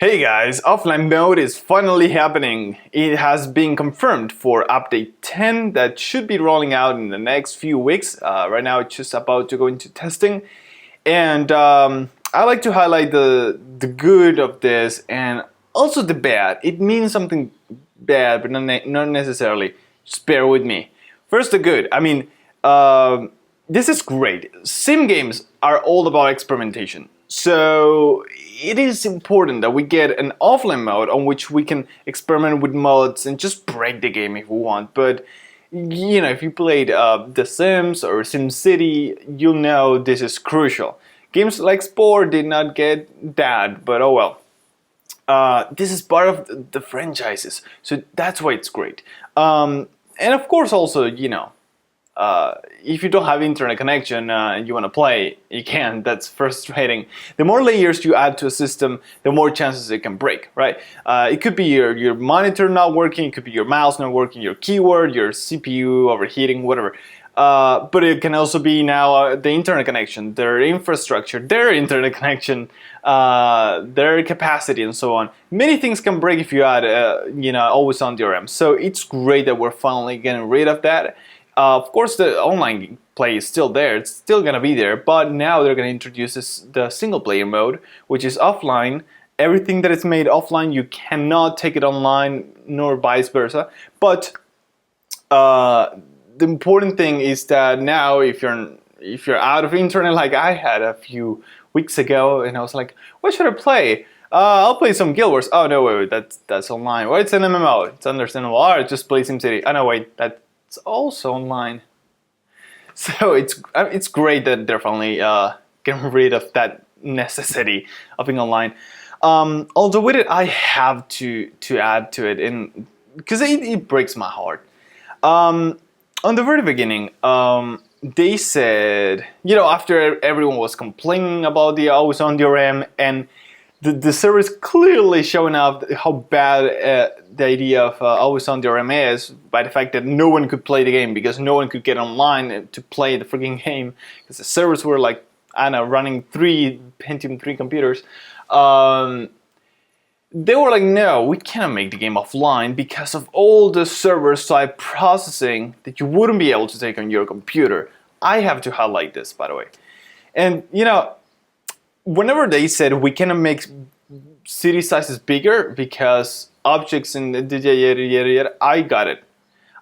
Hey guys, offline mode is finally happening. It has been confirmed for update 10 that should be rolling out in the next few weeks. Right now it's just about to go into testing. And I like to highlight the good of this and also the bad. It means something bad, but not necessarily. Just bear with me. First, the good. This is great. Sim games are all about experimentation. So it is important that we get an offline mode on which we can experiment with mods and just break the game if we want. But you know, if you played The Sims or SimCity, you'll know this is crucial. Games like Sport did not get that, but oh well. This is part of the franchises, so that's why it's great. And of course, also, if you don't have internet connection and you want to play, you can. That's frustrating. The more layers you add to a system, the more chances it can break, right? It could be your monitor not working, it could be your mouse not working, your keyboard, your CPU overheating, whatever. But it can also be now the internet connection, their infrastructure, their internet connection, their capacity, and so on. Many things can break if you add, always on DRM. So it's great that we're finally getting rid of that. Of course, the online play is still there. It's still gonna be there, but now they're gonna introduce the single player mode, which is offline. Everything that is made offline, you cannot take it online, nor vice versa. But the important thing is that now, if you're out of internet, like I had a few weeks ago, and I was like, what should I play? I'll play some Guild Wars. Oh no, wait, that's online. Well, it's an MMO. It's understandable. Or just play SimCity. Oh no, wait, it's also online. So it's great that they're finally getting rid of that necessity of being online. Although with it, I have to add to it, and because it breaks my heart. On the very beginning, they said, after everyone was complaining about the always on DRM and the servers clearly showing up how bad the idea of always on DRM is by the fact that no one could play the game because no one could get online to play the freaking game because the servers were like, I don't know, running 3 Pentium 3 computers. They were like, no, we cannot make the game offline because of all the server-side processing that you wouldn't be able to take on your computer. I have to highlight this, by the way. And, whenever they said we cannot make city sizes bigger because objects in the yada, I got it.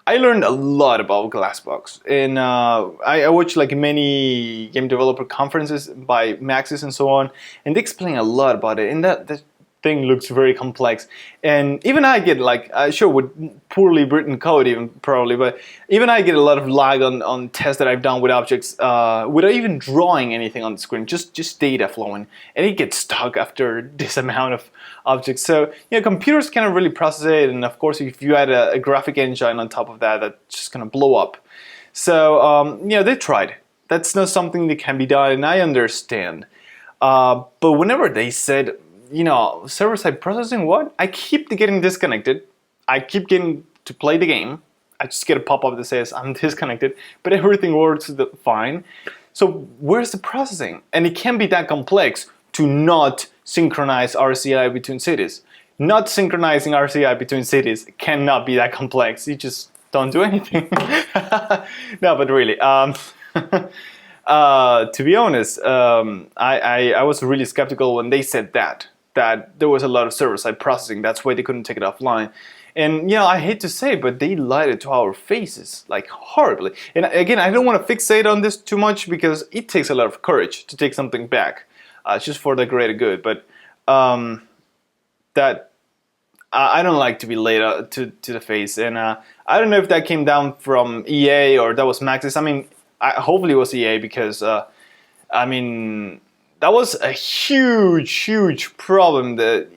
I learned a lot about Glassbox, and I watched like many game developer conferences by Maxis and so on, and they explain a lot about it, and that thing looks very complex. And even I get like, sure, with poorly written code even probably, but even I get a lot of lag on tests that I've done with objects without even drawing anything on the screen, just data flowing, and it gets stuck after this amount of objects. So computers cannot really process it, and of course if you add a graphic engine on top of that, that's just gonna blow up. So they tried. That's not something that can be done, and I understand. But whenever they said, server-side processing, what? I keep getting disconnected. I keep getting to play the game. I just get a pop-up that says I'm disconnected, but everything works fine. So where's the processing? And it can't be that complex to not synchronize RCI between cities. Not synchronizing RCI between cities cannot be that complex. You just don't do anything. No, but really. To be honest, I was really skeptical when they said that there was a lot of server-side processing. That's why they couldn't take it offline. And I hate to say, but they lied it to our faces, like horribly. And again, I don't want to fixate on this too much because it takes a lot of courage to take something back, just for the greater good. But that I don't like to be laid to the face. And I don't know if that came down from EA or that was Maxis. I mean, hopefully it was EA because that was a huge problem that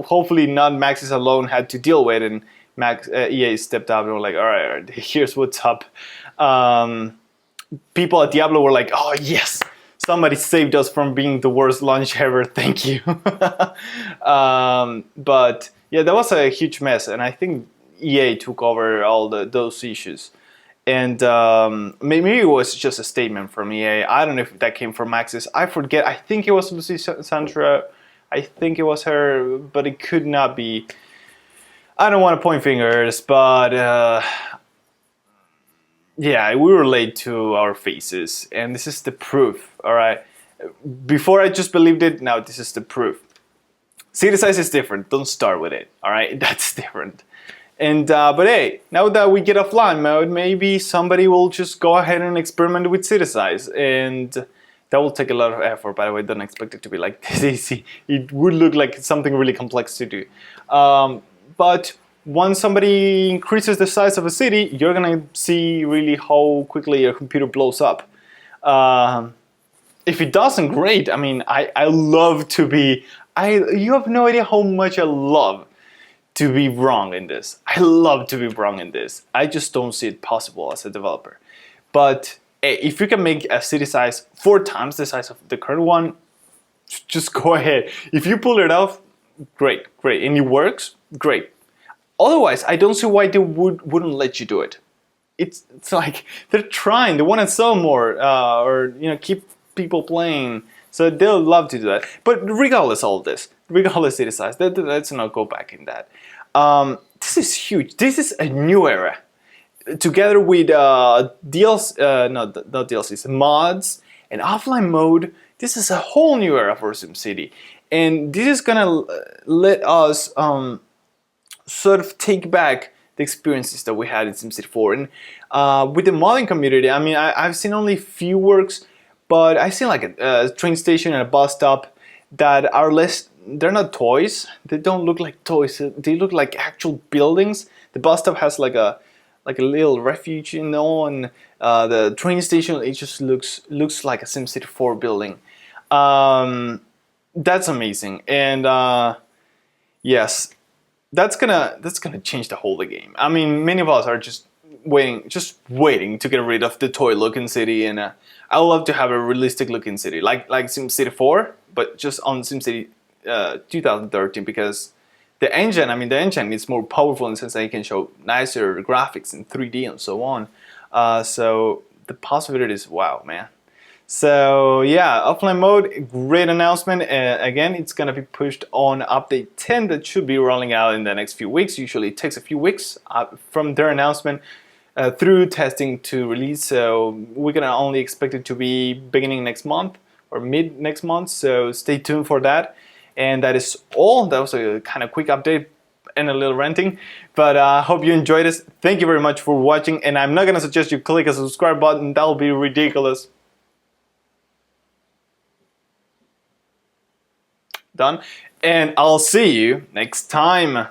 hopefully not Maxis alone had to deal with, and EA stepped up and were like, all right, here's what's up. People at Diablo were like, oh yes, somebody saved us from being the worst launch ever, thank you. But yeah, that was a huge mess, and I think EA took over all those issues. And maybe it was just a statement from EA. I don't know if that came from Maxis. I forget. I think it was Lucy Sandra I think it was her, but it could not be. I don't want to point fingers, but yeah, we were late to our faces, and this is the proof. All right, before I just believed it. Now this is the proof. City size is different. Don't start with it. All right, that's different. And but hey, now that we get offline mode, maybe somebody will just go ahead and experiment with city size, and that will take a lot of effort. By the way, don't expect it to be like this easy. It would look like something really complex to do. But once somebody increases the size of a city, you're gonna see really how quickly your computer blows up. If it doesn't, great. I mean, I love to be. You have no idea how much I love to be wrong in this. I love to be wrong in this. I just don't see it possible as a developer. But if you can make a city size 4 times the size of the current one, just go ahead. If you pull it off, great, great, and it works, great. Otherwise, I don't see why they wouldn't let you do it. It's like they're trying. They want to sell more, or keep people playing. So they'll love to do that. But regardless of all this, regardless city size, let's not go back in that. This is huge. This is a new era. Together with DLCs, not DLCs, mods and offline mode, this is a whole new era for SimCity. And this is gonna let us sort of take back the experiences that we had in SimCity 4. And with the modding community, I mean, I've seen only few works, but I've seen like a train station and a bus stop that are less, they're not toys. They don't look like toys. They look like actual buildings. The bus stop has like a little refuge, and the train station, it just looks like a SimCity 4 building. That's amazing. And yes, that's gonna change the whole of the game. I mean, many of us are just waiting to get rid of the toy looking city, and I would love to have a realistic looking city like SimCity 4, but just on SimCity 2013, because the engine is more powerful in the sense that it can show nicer graphics in 3D and so on. So the possibilities, wow, man. So yeah, offline mode, great announcement. Again, it's gonna be pushed on update 10 that should be rolling out in the next few weeks. Usually it takes a few weeks from their announcement through testing to release. So we're gonna only expect it to be beginning next month or mid next month. So stay tuned for that. And that is all. That was a kind of quick update and a little ranting, but I hope you enjoyed this. Thank you very much for watching, and I'm not gonna suggest you click a subscribe button. That'll be ridiculous. Done, and I'll see you next time.